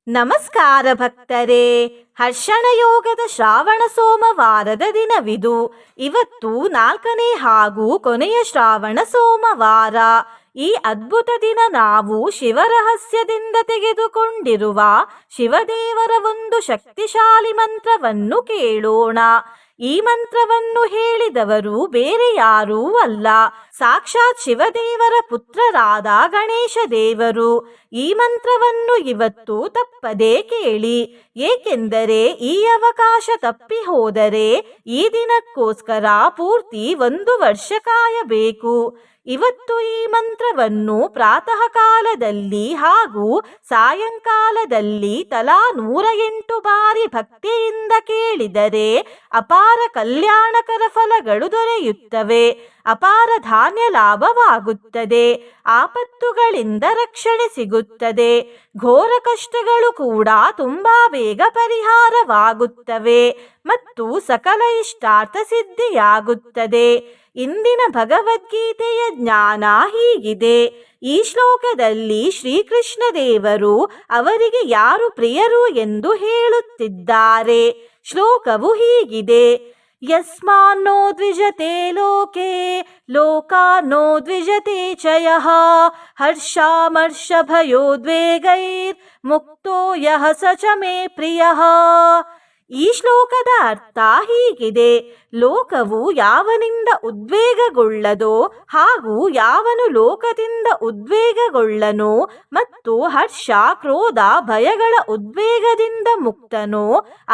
ನಮಸ್ಕಾರ ಭಕ್ತರೇ. ಹರ್ಷಣ ಯೋಗದ ಶ್ರಾವಣ ಸೋಮವಾರದ ದಿನವಿದು. ಇವತ್ತು 4ನೇ ಹಾಗೂ ಕೊನೆಯ ಶ್ರಾವಣ ಸೋಮವಾರ. ಈ ಅದ್ಭುತ ದಿನ ನಾವು ಶಿವರಹಸ್ಯದಿಂದ ತೆಗೆದುಕೊಂಡಿರುವ ಶಿವದೇವರ ಒಂದು ಶಕ್ತಿಶಾಲಿ ಮಂತ್ರವನ್ನು ಕೇಳೋಣ. ಈ ಮಂತ್ರವನ್ನು ಹೇಳಿದವರು ಬೇರೆ ಯಾರೂ ಅಲ್ಲ, ಸಾಕ್ಷಾತ್ ಶಿವದೇವರ ಪುತ್ರರಾದ ಗಣೇಶ ದೇವರು. ಈ ಮಂತ್ರವನ್ನು ಇವತ್ತು ತಪ್ಪದೇ ಕೇಳಿ, ಏಕೆಂದರೆ ಈ ಅವಕಾಶ ತಪ್ಪಿ ಹೋದರೆ ಈ ದಿನಕ್ಕೋಸ್ಕರ ಪೂರ್ತಿ 1 ವರ್ಷ ಕಾಯಬೇಕು. ಇವತ್ತು ಈ ಮಂತ್ರವನ್ನು ಪ್ರಾತಃ ಕಾಲದಲ್ಲಿ ಹಾಗೂ ಸಾಯಂಕಾಲದಲ್ಲಿ ತಲಾ 108 ಬಾರಿ ಭಕ್ತಿಯಿಂದ ಕೇಳಿದರೆ ಅಪಾರ ಕಲ್ಯಾಣಕರ ಫಲಗಳು ದೊರೆಯುತ್ತವೆ. ಅಪಾರ ಧಾನ್ಯ ಲಾಭವಾಗುತ್ತದೆ. ಆಪತ್ತುಗಳಿಂದ ರಕ್ಷಣೆ ಸಿಗುತ್ತದೆ. ಘೋರ ಕಷ್ಟಗಳು ಕೂಡ ತುಂಬಾ ಬೇಗ ಪರಿಹಾರವಾಗುತ್ತವೆ ಮತ್ತು ಸಕಲ ಇಷ್ಟಾರ್ಥ ಸಿದ್ಧಿಯಾಗುತ್ತದೆ. ಇಂದಿನ ಭಗವದ್ಗೀತೆಯ ಜ್ಞಾನ ಹೀಗಿದೆ. ಈ ಶ್ಲೋಕದಲ್ಲಿ ಶ್ರೀಕೃಷ್ಣ ದೇವರು ಅವರಿಗೆ ಯಾರು ಪ್ರಿಯರು ಎಂದು ಹೇಳುತ್ತಿದ್ದಾರೆ. ಶ್ಲೋಕವು ಹೀಗಿದೆ: ಯಸ್ಮಾನ್ನೋ ದ್ವಿಜತೆ ಲೋಕೆ ಲೋಕಾನ್ನೋ ದ್ವಿಜತೆ ಚ ಯಃ ಹರ್ಷಾಮರ್ಷ ಭಯೋದ್ವೇಗೈರ್ ಮುಕ್ತೋ ಯಃ ಸ ಚ ಮೇ ಪ್ರಿಯಃ. ಈ ಶ್ಲೋಕದ ಅರ್ಥ ಹೀಗಿದೆ: ಲೋಕವು ಯಾವನಿಂದ ಉದ್ವೇಗಗೊಳ್ಳದೋ ಹಾಗೂ ಯಾವನು ಲೋಕದಿಂದ ಉದ್ವೇಗಗೊಳ್ಳನೋ ಮತ್ತು ಹರ್ಷ ಕ್ರೋಧ ಭಯಗಳ ಉದ್ವೇಗದಿಂದ ಮುಕ್ತನೋ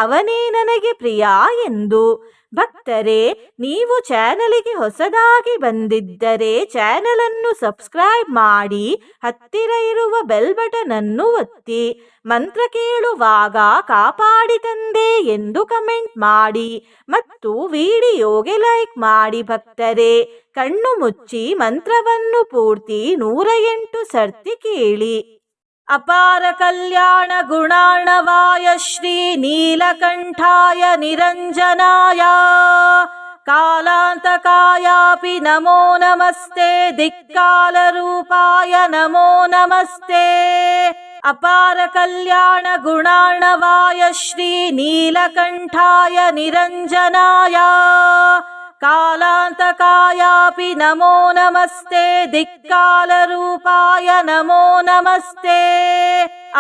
ಅವನೇ ನನಗೆ ಪ್ರಿಯ ಎಂದು. ಭಕ್ತರೇ, ನೀವು ಚಾನಲಿಗೆ ಹೊಸದಾಗಿ ಬಂದಿದ್ದರೆ ಚಾನಲ್ ಅನ್ನು ಸಬ್ಸ್ಕ್ರೈಬ್ ಮಾಡಿ, ಹತ್ತಿರ ಇರುವ ಬೆಲ್ ಬಟನ್ ಅನ್ನು ಒತ್ತಿ. ಮಂತ್ರ ಕೇಳುವಾಗ ಕಾಪಾಡಿ ತಂದೆ ಎಂದು ಕಮೆಂಟ್ ಮಾಡಿ ಮತ್ತು ವಿಡಿಯೋಗೆ ಲೈಕ್ ಮಾಡಿ. ಭಕ್ತರೇ, ಕಣ್ಣು ಮುಚ್ಚಿ ಮಂತ್ರವನ್ನು ಪೂರ್ತಿ 108 ಸರ್ತಿ ಕೇಳಿ. ಅಪಾರ ಕಲ್ಯಾಣ ಗುಣಾರ್ಣವಾಯ ಶ್ರೀ ನೀಲಕಂಠಾಯ ನಿರಂಜನಾಯ ಕಾಲಾಂತಕಾಯಾಪಿ ನಮೋ ನಮಸ್ತೆ ದಿಕ್ಕಾಲ ರೂಪಾಯ ನಮೋ ನಮಸ್ತೆ. ಅಪಾರ ಕಲ್ಯಾಣ ಗುಣಾರ್ಣವಾಯ ಶ್ರೀ ನೀಲಕಂಠಾಯ ನಿರಂಜನಾಯ ಕಾಲಾಂತಕಾಯಾಪಿ ನಮೋ ನಮಸ್ತೆ ದಿಕ್ಕಾಲ ರೂಪಾಯ ನಮೋ ನಮಸ್ತೆ.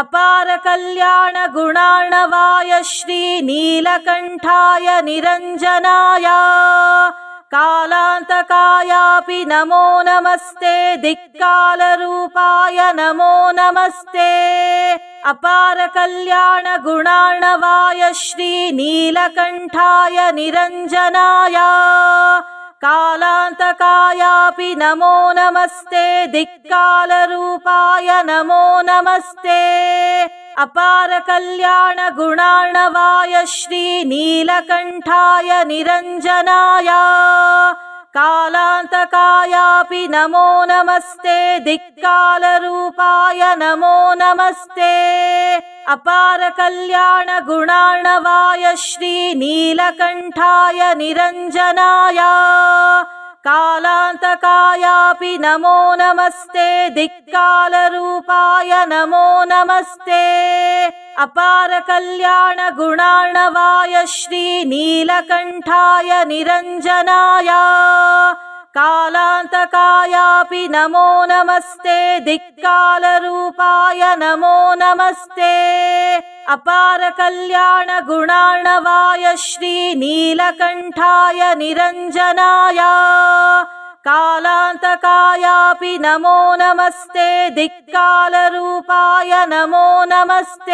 ಅಪಾರ ಕಲ್ಯಾಣ ಗುಣಾರ್ಣವಾಯ ಶ್ರೀ ನೀಲಕಂಠಾಯ ನಿರಂಜನಾಯ ಕಾಲಾಂತಕಾಯಾಪಿ ನಮೋ ನಮಸ್ತೆ ದಿಕ್ಕಾಲ ರೂಪಾಯ ನಮೋ ನಮಸ್ತೆ. ಅಪಾರ ಕಲ್ಯಾಣ ಗುಣಾರ್ಣವಾಯ ಶ್ರೀ ನೀಲಕಂಠಾಯ ನಿರಂಜನಾಯ ಕಾಲಾಂತಕಾಯಾಪಿ ನಮೋ ನಮಸ್ತೆ ದಿಕ್ಕಾಲ ರೂಪಾಯ ನಮೋ ನಮಸ್ತೆ. ಅಪಾರ ಕಲ್ಯಾಣ ಗುಣಾರ್ಣವಾಯ ಶ್ರೀ ನೀಲಕಂಠಾಯ ನಿರಂಜನಾಯ ಕಾಲಾಂತಕಾಯಾಪಿ ನಮೋ ನಮಸ್ತೆ ದಿಕ್ಕಾಲ ರೂಪಾಯ ನಮೋ ನಮಸ್ತೆ. ಅಪಾರ ಕಲ್ಯಾಣ ಗುಣಾರ್ಣವಾಯ ಶ್ರೀ ನೀಲಕಂಠಾಯ ನಿರಂಜನಾಯ ಕಾಲಾಂತಕಾಯಾಪಿ ನಮೋ ನಮಸ್ತೆ ದಿಕ್ಕಾಲ ರೂಪಾಯ ನಮೋ ನಮಸ್ತೆ. ಅಪಾರ ಕಲ್ಯಾಣ ಗುಣಾರ್ಣವಾಯ ಶ್ರೀ ನೀಲಕಂಠಾಯ ನಿರಂಜನಾಯ ಕಾಲಾಂತಕಾಯಾಪಿ ನಮೋ ನಮಸ್ತೆ ದಿಕ್ಕಾಲ ರೂಪಾಯ ನಮೋ ನಮಸ್ತೆ. ಅಪಾರ ಕಲ್ಯಾಣ ಗುಣಾರ್ಣವಾಯ ಶ್ರೀ ನೀಲಕಂಠಾಯ ನಿರಂಜನಾಯ ಕಾಲಾಂತಕಾಯಾಪಿ ನಮೋ ನಮಸ್ತೆ ದಿಕ್ಕಾಲ ರೂಪಾಯ ನಮೋ ನಮಸ್ತೆ.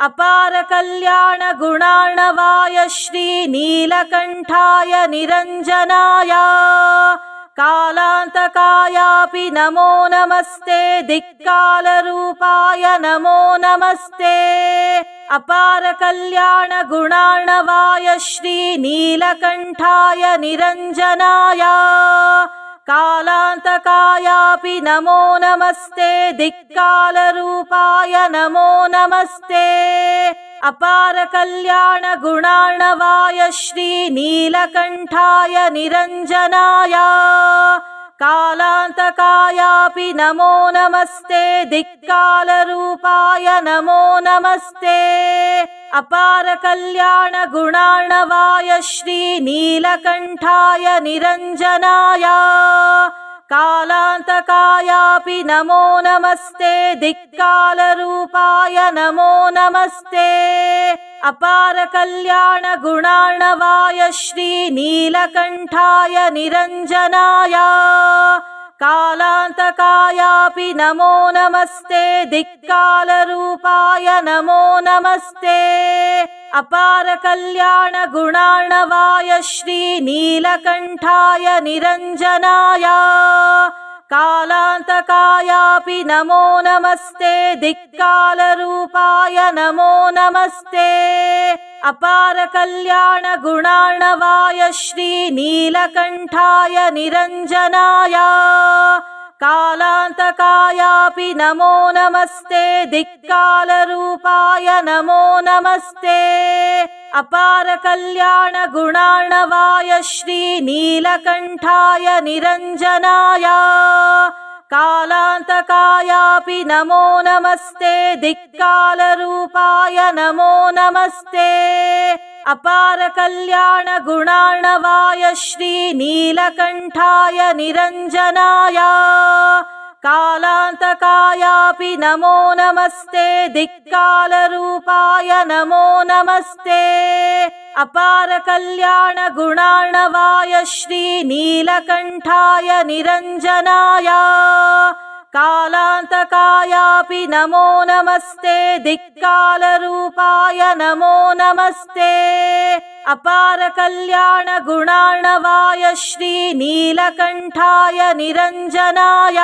ಅಪಾರ ಕಲ್ಯಾಣ ಗುಣಾರ್ಣವಾಯ ಶ್ರೀ ನೀಲಕಂಠಾಯ ನಿರಂಜನಾಯ ಕಾಲಾಂತಕಾಯಾಪಿ ನಮೋ ನಮಸ್ತೆ ದಿಕ್ಕಾಲ ರೂಪಾಯ ನಮೋ ನಮಸ್ತೆ. ಅಪಾರ ಕಲ್ಯಾಣ ಗುಣಾರ್ಣವಾಯ ಶ್ರೀ ನೀಲಕಂಠಾಯ ನಿರಂಜನಾಯ ಕಾಲಾಂತಕಾಯಾಪಿ ನಮೋ ನಮಸ್ತೆ ದಿಕ್ಕಾಲ ರೂಪಾಯ ನಮೋ ನಮಸ್ತೆ. ಅಪಾರ ಕಲ್ಯಾಣ ಗುಣಾರ್ಣವಾಯ ಶ್ರೀ ನೀಲಕಂಠಾಯ ನಿರಂಜನಾಯ कालान्तकायापि नमो नमस्ते दिक्कालरूपाय नमो नमस्ते अपारकल्याणगुणार्णवाय श्रीनीलकण्ठाय निरञ्जनाय कालान्तकायापि नमो नमस्ते दिक्कालरूपाय नमो नमस्ते अपारकल्याणगुणार्णवाय श्रीनीलकण्ठाय निरञ्जनाय कालान्तकायापि नमो नमस्ते दिक्कालरूपाय नमो नमस्ते अपारकल्याणगुणार्णवाय श्रीनीलकण्ठाय निरञ्जनाय कालान्तकायापि नमो नमस्ते दिक्कालरूपाय नमो नमस्ते अपारकल्याणगुणार्णवाय श्रीनीलकण्ठाय निरञ्जनाय कालान्तकायापि नमो नमस्ते दिक्कालरूपाय नमो नमस्ते अपारकल्याणगुणार्णवाय श्रीनीलकण्ठाय निरञ्जनाय कालान्तकायापि नमो नमस्ते दिक्कालरूपाय नमो नमस्ते अपारकल्याणगुणार्णवाय श्रीनीलकण्ठाय निरञ्जनाय कालान्तकायापि नमो नमस्ते दिक्कालरूपाय नमो नमस्ते अपारकल्याणगुणार्णवाय श्रीनीलकण्ठाय निरञ्जनाय कालान्तकायापि नमो नमस्ते दिक्कालरूपाय नमो नमस्ते अपारकल्याणगुणार्णवाय श्रीनीलकण्ठाय निरञ्जनाय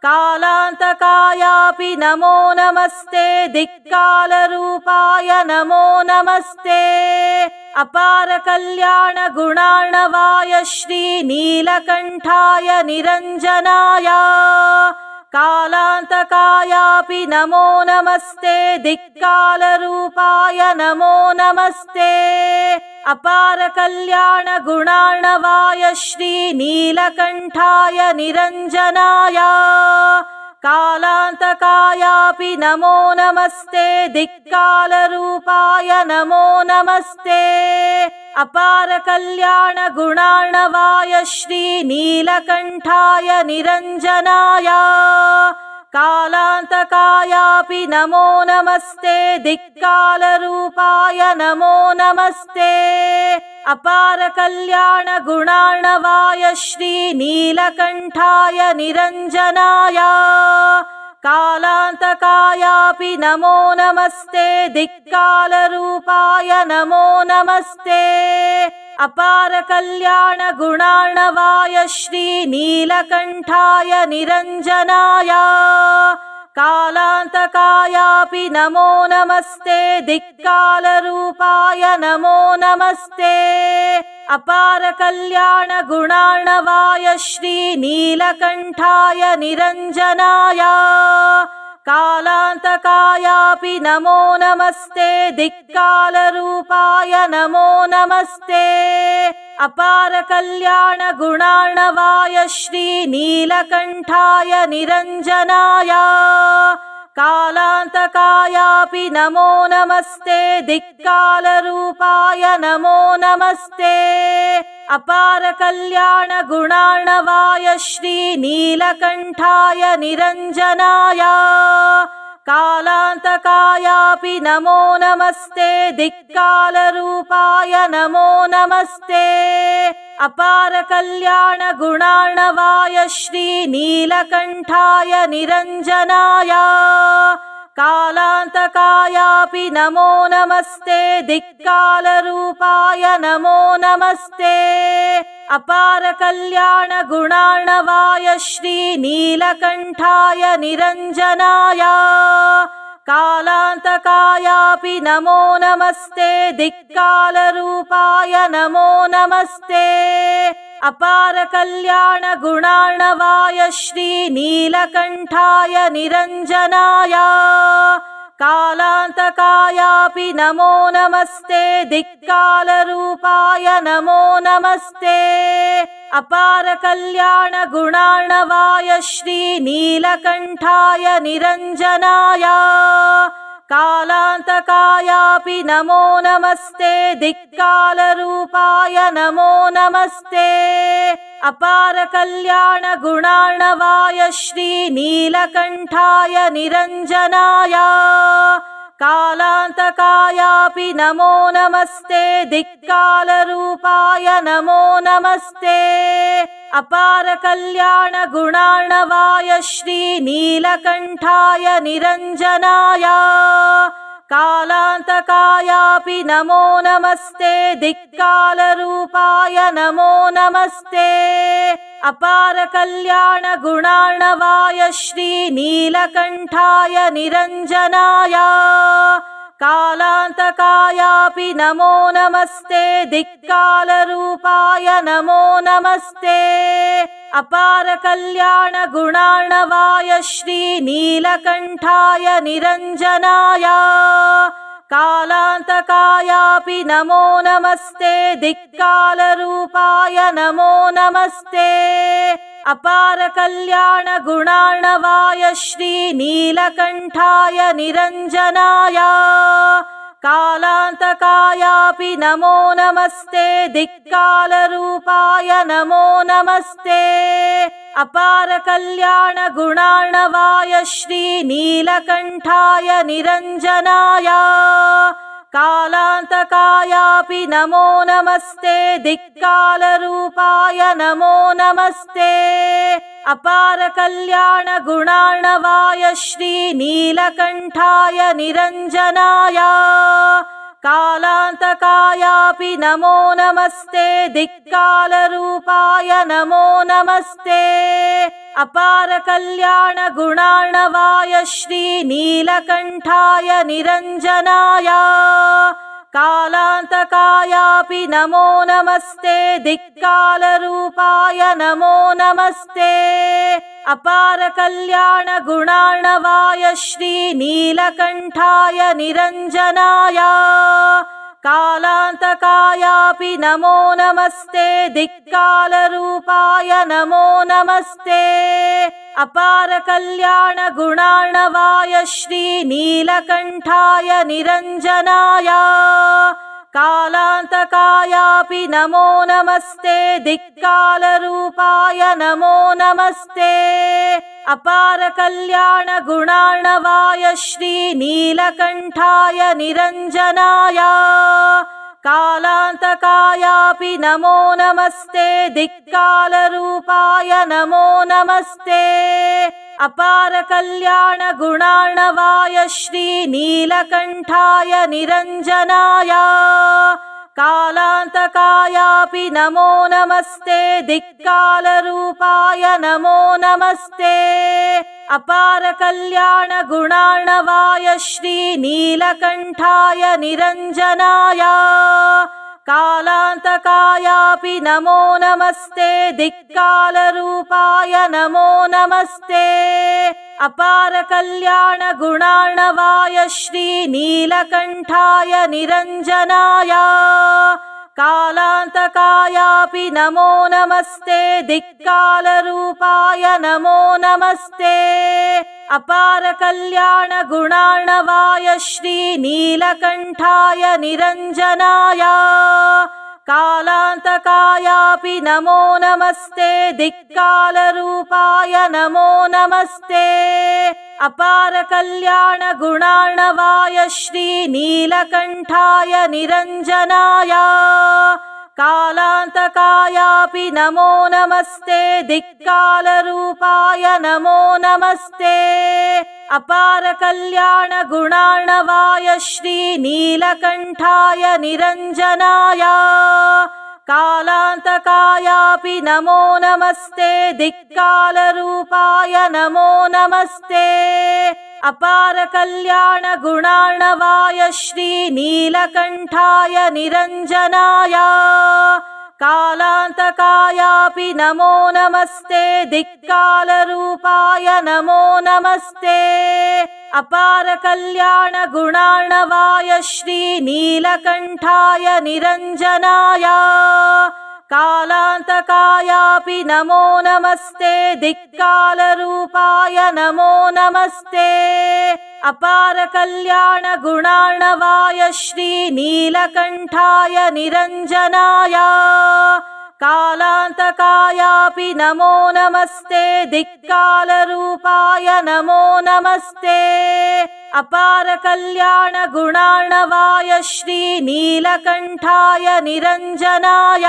कालान्तकायापि नमो नमस्ते दिक्कालरूपाय नमो नमस्ते अपारकल्याणगुणार्णवाय श्रीनीलकण्ठाय निरञ्जनाय कालान्तकायापि नमो नमस्ते दिक्कालरूपाय नमो नमस्ते अपारकल्याणगुणार्णवाय श्रीनीलकण्ठाय निरञ्जनाय कालान्तकायापि नमो नमस्ते दिक्कालरूपाय नमो नमस्ते अपारकल्याणगुणार्णवाय श्रीनीलकण्ठाय निरञ्जनाय कालान्तकायापि नमो नमस्ते दिक्कालरूपाय नमो नमस्ते अपारकल्याणगुणार्णवाय श्रीनीलकण्ठाय निरञ्जनाय कालान्तकायापि नमो नमस्ते दिक्कालरूपाय नमो नमस्ते अपारकल्याणगुणार्णवाय श्रीनीलकण्ठाय निरञ्जनाय कालान्तकायापि नमो नमस्ते दिक्कालरूपाय नमो नमस्ते अपारकल्याणगुणार्णवाय श्रीनीलकण्ठाय निरञ्जनाय कालान्तकायापि नमो नमस्ते दिक्कालरूपाय नमो नमस्ते अपारकल्याणगुणार्णवाय श्रीनीलकण्ठाय निरञ्जनाय कालान्तकायापि नमो नमस्ते दिक्कालरूपाय नमो नमस्ते अपारकल्याणगुणार्णवाय श्रीनीलकण्ठाय निरञ्जनाय कालान्तकायापि नमो नमस्ते दिक्कालरूपाय नमो नमस्ते अपारकल्याणगुणार्णवाय श्रीनीलकण्ठाय निरञ्जनाय कालान्तकायापि नमो नमस्ते दिक्कालरूपाय नमो नमस्ते अपारकल्याणगुणार्णवाय श्रीनीलकण्ठाय निरञ्जनाय कालान्तकायापि नमो नमस्ते दिक्कालरूपाय नमो नमस्ते अपारकल्याणगुणार्णवाय श्रीनीलकण्ठाय निरञ्जनाय कालान्तकायापि नमो नमस्ते दिक्कालरूपाय नमो नमस्ते अपारकल्याणगुणार्णवाय श्रीनीलकण्ठाय निरञ्जनाय कालान्तकायापि नमो नमस्ते दिक्कालरूपाय नमो नमस्ते अपारकल्याणगुणार्णवाय श्रीनीलकण्ठाय निरञ्जनाय कालान्तकायापि नमो नमस्ते दिक्कालरूपाय नमो नमस्ते अपारकल्याणगुणार्णवाय श्रीनीलकण्ठाय निरञ्जनाय कालान्तकायापि नमो नमस्ते दिक्कालरूपाय नमो नमस्ते अपारकल्याणगुणार्णवाय श्रीनीलकण्ठाय निरञ्जनाय कालान्तकायापि नमो नमस्ते दिक्कालरूपाय नमो नमस्ते अपारकल्याणगुणार्णवाय श्रीनीलकण्ठाय निरञ्जनाय कालान्तकायापि नमो नमस्ते दिक्कालरूपाय नमो नमस्ते अपारकल्याणगुणार्णवाय श्रीनीलकण्ठाय निरञ्जनाय कालान्तकायापि नमो नमस्ते दिक्कालरूपाय नमो नमस्ते अपारकल्याणगुणार्णवाय श्रीनीलकण्ठाय निरञ्जनाय कालान्तकायापि नमो नमस्ते दिक्कालरूपाय नमो नमस्ते अपारकल्याणगुणार्णवाय श्रीनीलकण्ठाय निरञ्जनाय कालान्तकायापि नमो नमस्ते दिक्कालरूपाय नमो नमस्ते अपारकल्याणगुणार्णवाय श्रीनीलकण्ठाय निरञ्जनाय कालान्तकायापि नमो नमस्ते दिक्कालरूपाय नमो नमस्ते अपारकल्याणगुणार्णवाय श्रीनीलकण्ठाय निरञ्जनाय कालान्तकायापि नमो नमस्ते दिक्कालरूपाय नमो नमस्ते अपारकल्याणगुणार्णवाय श्रीनीलकण्ठाय निरञ्जनाय कालान्तकायापि नमो नमस्ते दिक्कालरूपाय नमो नमस्ते अपारकल्याणगुणार्णवाय श्रीनीलकण्ठाय निरञ्जनाय कालान्तकायापि नमो नमस्ते दिक्कालरूपाय नमो नमस्ते अपारकल्याणगुणार्णवाय श्रीनीलकण्ठाय निरञ्जनाय कालान्तकायापि नमो नमस्ते दिक्कालरूपाय नमो नमस्ते अपारकल्याणगुणार्णवाय श्रीनीलकण्ठाय निरञ्जनाय कालान्तकायापि नमो नमस्ते दिक्कालरूपाय नमो नमस्ते अपारकल्याणगुणार्णवाय श्रीनीलकण्ठाय निरञ्जनाय कालान्तकायापि नमो नमस्ते दिक्कालरूपाय नमो नमस्ते अपारकल्याणगुणार्णवाय श्रीनीलकण्ठाय निरञ्जनाय कालान्तकायापि नमो नमस्ते दिक्कालरूपाय नमो नमस्ते अपारकल्याणगुणार्णवाय श्रीनीलकण्ठाय निरञ्जनाय कालान्तकायापि नमो नमस्ते दिक्कालरूपाय नमो नमस्ते अपारकल्याणगुणार्णवाय श्रीनीलकण्ठाय निरञ्जनाय कालान्तकायापि नमो नमस्ते दिक्कालरूपाय नमो नमस्ते अपारकल्याणगुणार्णवाय श्रीनीलकण्ठाय निरञ्जनाय कालान्तकायापि नमो नमस्ते दिक्कालरूपाय नमो नमस्ते अपारकल्याणगुणार्णवाय श्रीनीलकण्ठाय निरञ्जनाय कालान्तकायापि नमो नमस्ते दिक्कालरूपाय नमो नमस्ते अपार कल्याण गुणार्णवाय श्रीनीलकण्ठाय निरञ्जनाय कालान्तकायापि नमो नमस्ते दिक्कालरूपाय नमो नमस्ते अपार कल्याण गुणार्णवाय श्रीनीलकण्ठाय निरञ्जनाय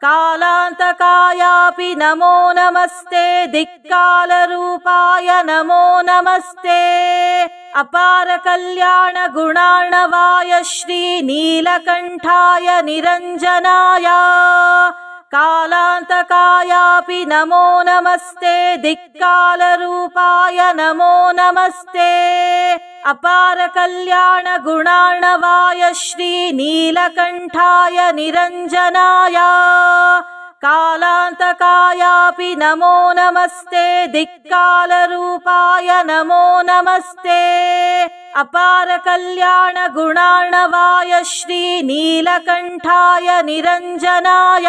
कालान्तकायापि नमो नमस्ते दिक्कालरूपाय नमो नमस्ते अपार कल्याण गुणार्णवाय श्रीनीलकण्ठाय निरञ्जनाय कालान्तकायापि नमो नमस्ते दिक्कालरूपाय नमो नमस्ते अपार कल्याण गुणार्णवाय श्रीनीलकण्ठाय निरञ्जनाय कालान्तकायापि नमो नमस्ते दिक्कालरूपाय नमो नमस्ते अपार कल्याण गुणार्णवाय श्रीनीलकण्ठाय निरञ्जनाय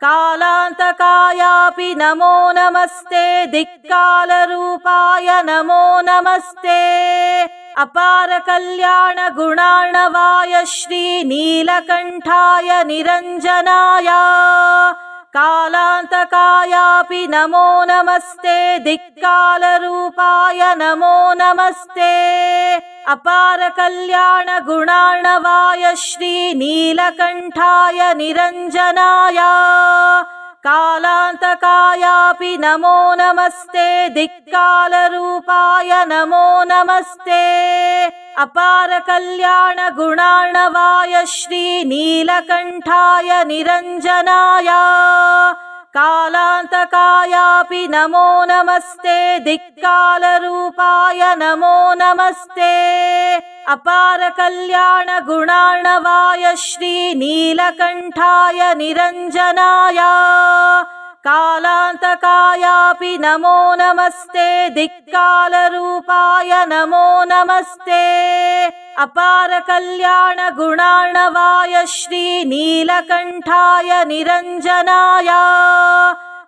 कालान्तकायापि नमो नमस्ते दिक्कालरूपाय नमो नमस्ते अपार कल्याण गुणार्णवाय श्रीनीलकण्ठाय निरञ्जनाय कालान्तकायापि नमो नमस्ते दिक्कालरूपाय नमो नमस्ते अपार कल्याण गुणार्णवाय श्रीनीलकण्ठाय निरञ्जनाय कालान्तकायापि नमो नमस्ते दिक्कालरूपाय नमो नमस्ते अपार कल्याण गुणार्णवाय श्रीनीलकण्ठाय निरञ्जनाय कालान्तकायापि नमो नमस्ते दिक्कालरूपाय नमो नमस्ते अपार कल्याण गुणार्णवाय श्रीनीलकण्ठाय निरञ्जनाय कालान्तकायापि नमो नमस्ते दिक्कालरूपाय नमो नमस्ते अपार कल्याण गुणार्णवाय श्रीनीलकण्ठाय निरञ्जनाय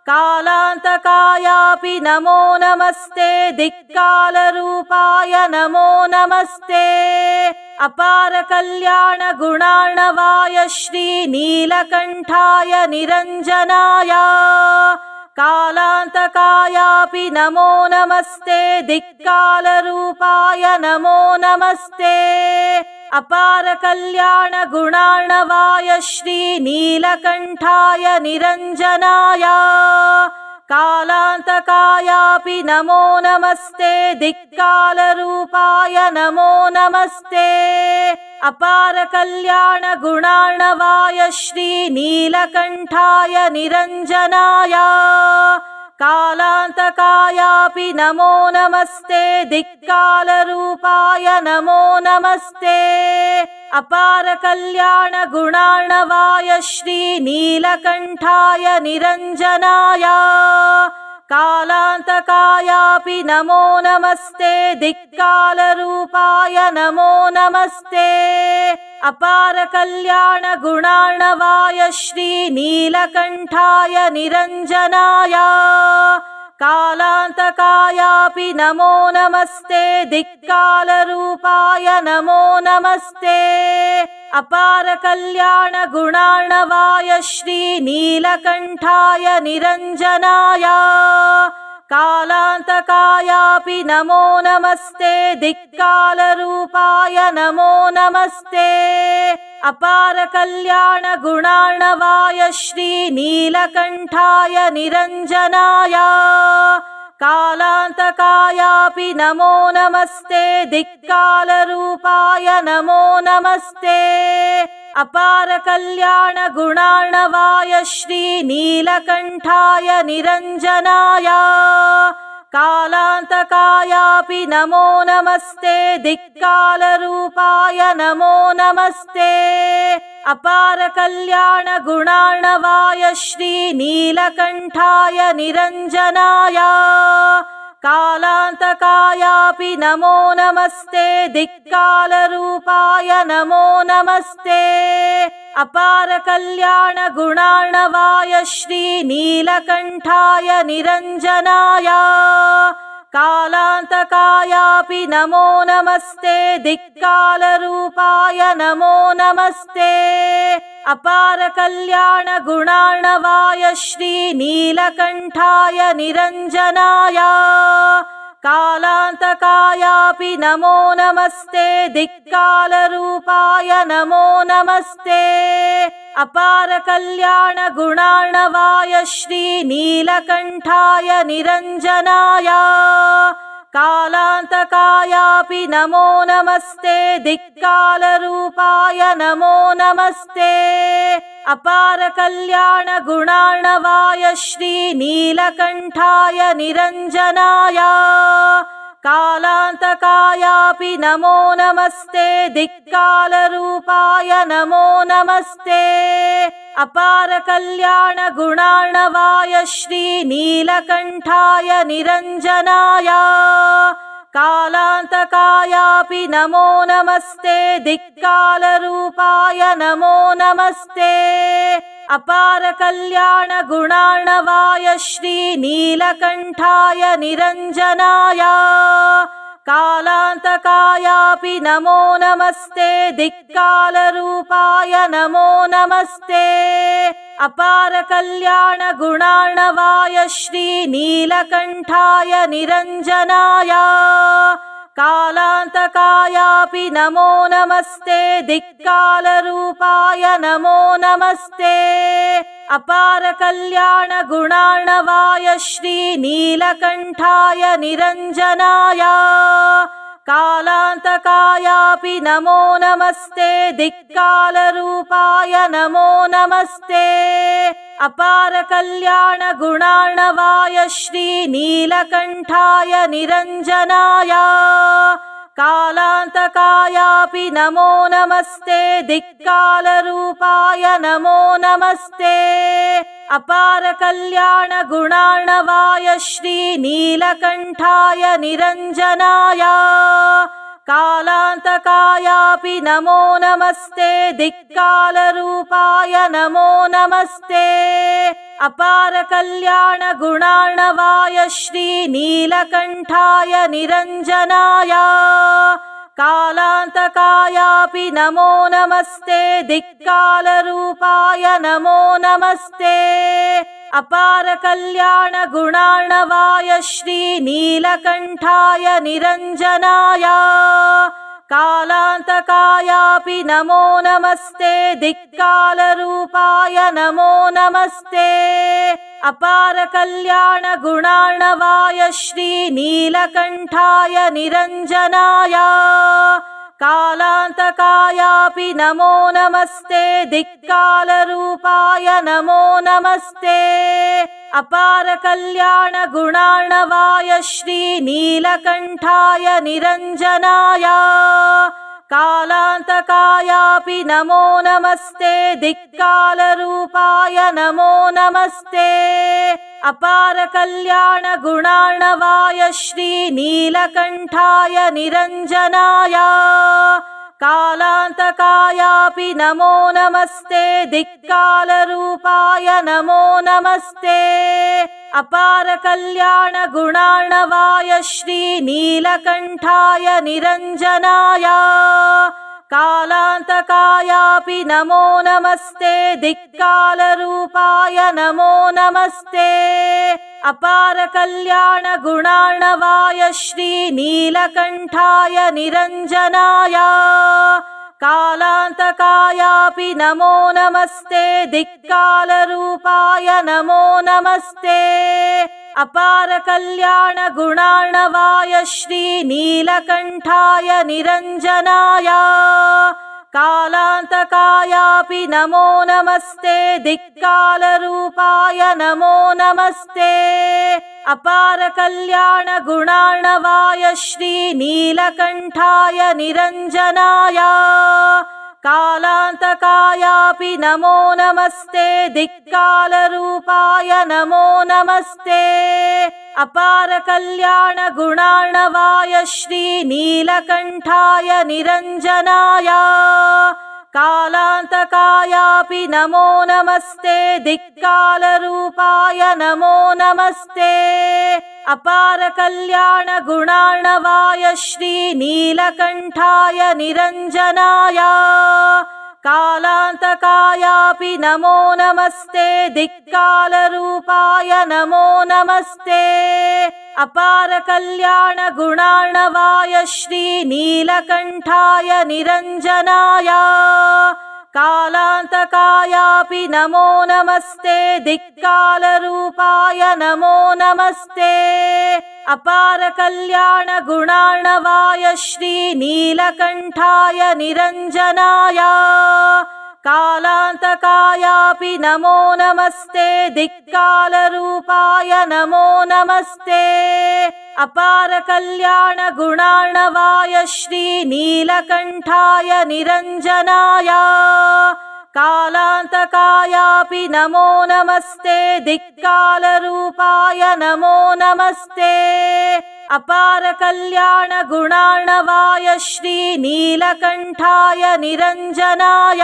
कालान्तकायापि नमो नमस्ते दिक्कालरूपाय नमो नमस्ते अपार कल्याण गुणार्णवाय श्रीनीलकण्ठाय निरञ्जनाय कालान्तकायापि नमो नमस्ते दिक्कालरूपाय नमो नमस्ते अपार कल्याण गुणार्णवाय श्रीनीलकण्ठाय निरञ्जनाय कालान्तकायापि नमो नमस्ते दिक्कालरूपाय नमो नमस्ते अपार कल्याण गुणार्णवाय श्रीनीलकण्ठाय निरञ्जनाय कालान्तकायापि नमो नमस्ते दिक्कालरूपाय नमो नमस्ते अपार कल्याण गुणार्णवाय श्रीनीलकण्ठाय निरञ्जनाय कालान्तकायापि नमो नमस्ते दिक्कालरूपाय नमो नमस्ते अपार कल्याण गुणार्णवाय श्रीनीलकण्ठाय निरञ्जनाय कालान्तकायापि नमो नमस्ते दिक्कालरूपाय नमो नमस्ते अपार कल्याण गुणार्णवाय श्रीनीलकण्ठाय निरञ्जनाय कालान्तकायापि नमो नमस्ते दिक्कालरूपाय नमो नमस्ते अपार कल्याण गुणार्णवाय श्रीनीलकण्ठाय निरञ्जनाय कालान्तकायापि नमो नमस्ते दिक्कालरूपाय नमो नमस्ते अपार कल्याण गुणार्णवाय श्रीनीलकण्ठाय निरञ्जनाय कालान्तकायापि नमो नमस्ते दिक्कालरूपाय नमो नमस्ते अपार कल्याण गुणार्णवाय श्रीनीलकण्ठाय निरञ्जनाय कालान्तकायापि नमो नमस्ते दिक्कालरूपाय नमो नमस्ते अपार कल्याण गुणार्णवाय श्रीनीलकण्ठाय निरञ्जनाय कालान्तकायापि नमो नमस्ते दिक्कालरूपाय नमो नमस्ते अपार कल्याण गुणार्णवाय श्रीनीलकण्ठाय निरञ्जनाय कालान्तकायापि नमो नमस्ते दिक्कालरूपाय नमो नमस्ते अपार कल्याण गुणार्णवाय श्रीनीलकण्ठाय निरञ्जनाय कालान्तकायापि नमो नमस्ते दिक्कालरूपाय नमो नमस्ते अपार कल्याण गुणार्णवाय श्रीनीलकण्ठाय निरञ्जनाय कालान्तकायापि नमो नमस्ते दिक्कालरूपाय नमो नमस्ते अपार कल्याण गुणार्णवाय श्रीनीलकण्ठाय निरञ्जनाय कालान्तकायापि नमो नमस्ते दिक्कालरूपाय नमो नमस्ते अपार कल्याण गुणार्णवाय श्रीनीलकण्ठाय निरञ्जनाय कालान्तकायापि नमो नमस्ते दिक्कालरूपाय नमो नमस्ते अपार कल्याण गुणार्णवाय श्रीनीलकण्ठाय निरञ्जनाय कालान्तकायापि नमो नमस्ते दिक्कालरूपाय नमो नमस्ते अपार कल्याण गुणार्णवाय श्रीनीलकण्ठाय निरञ्जनाय कालान्तकायापि नमो नमस्ते दिक्कालरूपाय नमो नमस्ते अपार कल्याण गुणार्णवाय श्रीनीलकण्ठाय निरञ्जनाय कालान्तकायापि नमो नमस्ते दिक्कालरूपाय नमो नमस्ते अपार कल्याण गुणार्णवाय श्रीनीलकण्ठाय निरञ्जनाय कालान्तकायापि नमो नमस्ते दिक्कालरूपाय नमो नमस्ते अपार कल्याण गुणार्णवाय श्रीनीलकण्ठाय निरञ्जनाय कालान्तकायापि नमो नमस्ते दिक्कालरूपाय नमो नमस्ते अपार कल्याण गुणार्णवाय श्रीनीलकण्ठाय निरञ्जनाय कालान्तकायापि नमो नमस्ते दिक्कालरूपाय नमो नमस्ते अपार कल्याण गुणार्णवाय श्रीनीलकण्ठाय निरञ्जनाय कालान्तकायापि नमो नमस्ते दिक्कालरूपाय नमो नमस्ते अपार कल्याण गुणार्णवाय श्रीनीलकण्ठाय निरञ्जनाय कालान्तकायापि नमो नमस्ते दिक्कालरूपाय नमो नमस्ते अपार कल्याण गुणार्णवाय श्रीनीलकण्ठाय निरञ्जनाय कालान्तकायापि नमो नमस्ते दिक्कालरूपाय नमो नमस्ते अपार कल्याण गुणार्णवाय श्रीनीलकण्ठाय निरञ्जनाय कालान्तकायापि नमो नमस्ते दिक्कालरूपाय नमो नमस्ते अपार कल्याण गुणार्णवाय श्रीनीलकण्ठाय निरञ्जनाय कालान्तकायापि नमो नमस्ते दिक्कालरूपाय नमो नमस्ते अपार कल्याण गुणार्णवाय श्रीनीलकण्ठाय निरञ्जनाय कालान्तकायापि नमो नमस्ते दिक्कालरूपाय नमो नमस्ते अपार कल्याण गुणार्णवाय श्रीनीलकण्ठाय निरञ्जनाय कालान्तकायापि नमो नमस्ते दिक्कालरूपाय नमो नमस्ते अपार कल्याण गुणार्णवाय श्रीनीलकण्ठाय निरञ्जनाय कालान्तकायापि नमो नमस्ते दिक्कालरूपाय नमो नमस्ते अपारकल्याण गुणार्णवाय श्रीनीलकण्ठाय निरञ्जनाय कालान्तकायापि नमो नमस्ते दिक्कालरूपाय नमो नमस्ते अपारकल्याण गुणार्णवाय श्रीनीलकण्ठाय निरञ्जनाय कालान्तकायापि नमो नमस्ते दिक्कालरूपाय नमो नमस्ते अपारकल्याण गुणार्णवाय श्रीनीलकण्ठाय निरञ्जनाय कालान्तकायापि नमो नमस्ते दिक्कालरूपाय नमो नमस्ते अपारकल्याण गुणार्णवाय श्रीनीलकण्ठाय निरञ्जनाय कालान्तकायापि नमो नमस्ते दिक्कालरूपाय नमो नमस्ते अपारकल्याण गुणार्णवाय श्रीनीलकण्ठाय निरञ्जनाय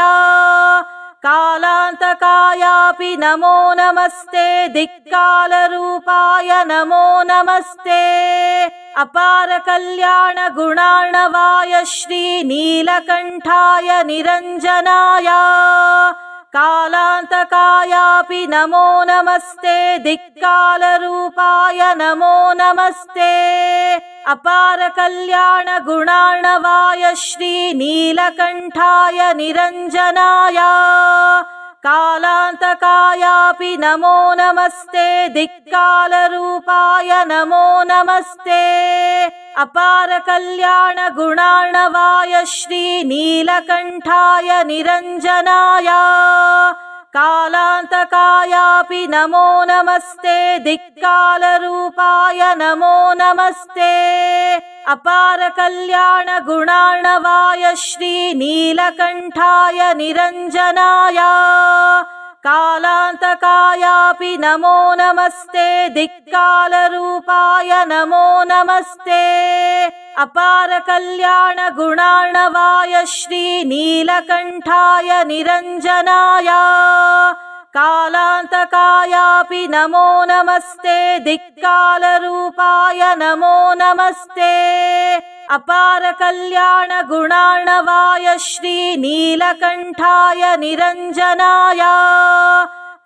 कालान्तकायापि नमो नमस्ते दिक्कालरूपाय नमो नमस्ते अपारकल्याण गुणार्णवाय श्रीनीलकण्ठाय निरञ्जनाय कालान्तकायापि नमो नमस्ते दिक्कालरूपाय नमो नमस्ते अपारकल्याण गुणार्णवाय श्रीनीलकण्ठाय निरञ्जनाय कालान्तकायापि नमो नमस्ते दिक्कालरूपाय नमो नमस्ते अपारकल्याण गुणार्णवाय श्रीनीलकण्ठाय निरञ्जनाय कालान्तकायापि नमो नमस्ते दिक्कालरूपाय नमो नमस्ते अपारकल्याण गुणार्णवाय श्रीनीलकण्ठाय निरञ्जनाय कालान्तकायापि नमो नमस्ते दिक्कालरूपाय नमो नमस्ते अपारकल्याण गुणार्णवाय श्रीनीलकण्ठाय निरञ्जनाय कालान्तकायापि नमो नमस्ते दिक्कालरूपाय नमो नमस्ते अपारकल्याण गुणार्णवाय श्रीनीलकण्ठाय निरञ्जनाय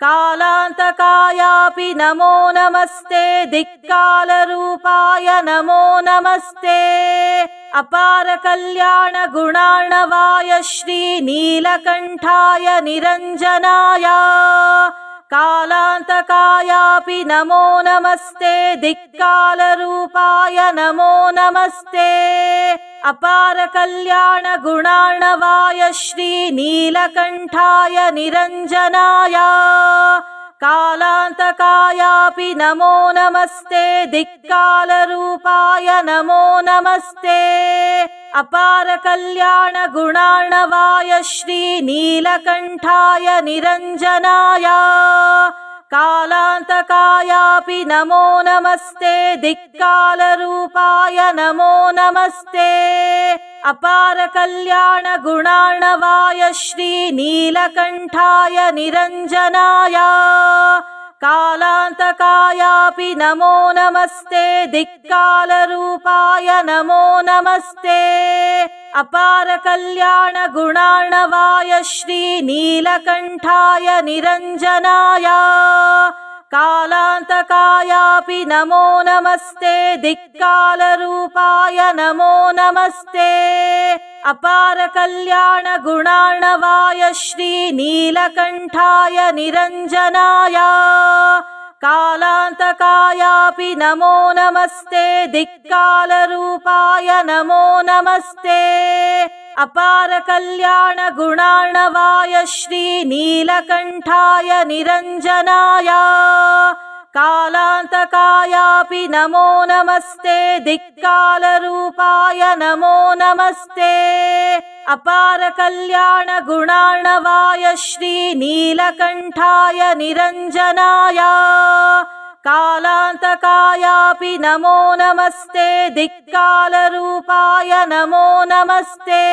कालान्तकायापि नमो नमस्ते दिक्कालरूपाय नमो नमस्ते अपारकल्याण गुणार्णवाय श्रीनीलकण्ठाय निरञ्जनाय कालान्तकायापि नमो नमस्ते दिक्कालरूपाय नमो नमस्ते अपारकल्याण गुणार्णवाय श्रीनीलकण्ठाय निरञ्जनाय कालान्तकायापि नमो नमस्ते दिक्कालरूपाय नमो नमस्ते अपारकल्याण गुणार्णवाय श्रीनीलकण्ठाय निरञ्जनाय कालान्तकायापि नमो नमस्ते दिक्कालरूपाय नमो नमस्ते अपारकल्याण गुणार्णवाय श्रीनीलकण्ठाय निरञ्जनाय कालान्तकायापि नमो नमस्ते दिक्कालरूपाय नमो नमस्ते अपारकल्याण गुणार्णवाय श्रीनीलकण्ठाय निरञ्जनाय कालान्तकायापि नमो नमस्ते दिक्कालरूपाय नमो नमस्ते अपारकल्याण गुणार्णवाय श्रीनीलकण्ठाय निरञ्जनाय कालान्तकायापि नमो नमस्ते दिक्कालरूपाय नमो नमस्ते अपारकल्याण गुणार्णवाय श्रीनीलकण्ठाय निरञ्जनाय कालान्तकायापि नमो नमस्ते दिक्कालरूपाय नमो नमस्ते अपारकल्याण गुणार्णवाय श्रीनीलकण्ठाय निरञ्जनाय कालान्तकायापि नमो नमस्ते दिक्कालरूपाय नमो नमस्ते